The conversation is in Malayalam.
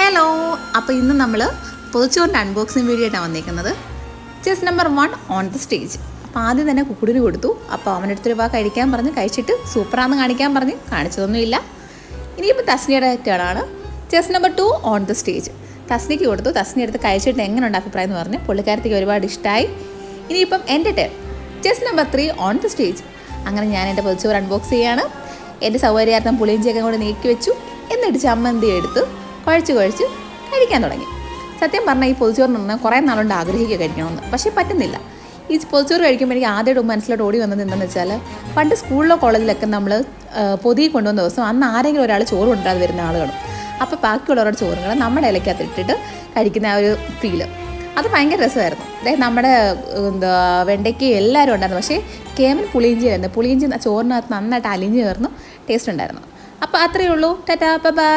ഹലോ, അപ്പോൾ ഇന്ന് നമ്മൾ പൊതിച്ചോറിൻ്റെ അൺബോക്സിങ് വീഡിയോ ആയിട്ടാണ് വന്നിരിക്കുന്നത്. Chess number 1 on the stage. അപ്പോൾ ആദ്യം തന്നെ കുക്കുടിന് കൊടുത്തു. അപ്പോൾ അവൻ്റെ അടുത്തൊരു കഴിക്കാൻ പറഞ്ഞ് കഴിച്ചിട്ട് സൂപ്പറാന്ന് കാണിക്കാൻ പറഞ്ഞ് കാണിച്ചതൊന്നുമില്ല. ഇനിയിപ്പോൾ തസ്നിയുടെ ടേണാണ്. Chess number 2 on the stage. തസ്നിക്ക് കൊടുത്തു. തസ്നി എടുത്ത് കഴിച്ചിട്ട് എങ്ങനെയുണ്ട് അഭിപ്രായം എന്ന് പറഞ്ഞ് പുള്ളിക്കാരത്തേക്ക് ഒരുപാട് ഇഷ്ടമായി. ഇനിയിപ്പം എൻ്റെ turn. Chess number 3 on the stage. അങ്ങനെ ഞാൻ എൻ്റെ പൊതിച്ചോറ് അൺബോക്സ് ചെയ്യുകയാണ്. എൻ്റെ സൗകര്യാർത്ഥം പുളിയിഞ്ചിയൊക്കെ കൂടെ നീക്കി വെച്ചു. എന്നിട്ട് ചമ്മന്തി എടുത്ത് കുഴച്ച് കഴിക്കാൻ തുടങ്ങി. സത്യം പറഞ്ഞാൽ ഈ പൊതിച്ചോറിന് പറഞ്ഞാൽ കുറേ നാളുകൊണ്ട് ആഗ്രഹിക്കുക കഴിക്കണമെന്ന്, പക്ഷേ പറ്റുന്നില്ല. ഈ പൊതിച്ചോറ് കഴിക്കുമ്പോൾ എനിക്ക് ആദ്യമായിട്ട് മനസ്സിലോട്ട് ഓടി വന്നത് എന്താണെന്ന് വെച്ചാൽ, പണ്ട് സ്കൂളിലോ കോളേജിലൊക്കെ നമ്മൾ പൊതി കൊണ്ടുവന്ന ദിവസം അന്ന് ആരെങ്കിലും ഒരാൾ ചോറ് കൊണ്ടുവരാതെ വരുന്ന ആളുകളും, അപ്പോൾ ബാക്കിയുള്ളവരുടെ ചോറുകൾ നമ്മുടെ ഇലക്കകത്ത് ഇട്ടിട്ട് കഴിക്കുന്ന ആ ഒരു ഫീല്, അത് ഭയങ്കര രസമായിരുന്നു. അതായത് നമ്മുടെ വെണ്ടയ്ക്ക് എല്ലാവരും ഉണ്ടായിരുന്നു, പക്ഷേ കേമൻ പുളിയിഞ്ചി ചോറിനകത്ത് നന്നായിട്ട് അലിഞ്ഞ് ചേർന്ന് ടേസ്റ്റ് ഉണ്ടായിരുന്നു. അപ്പോൾ അത്രയേ ഉള്ളൂ. Tata bye.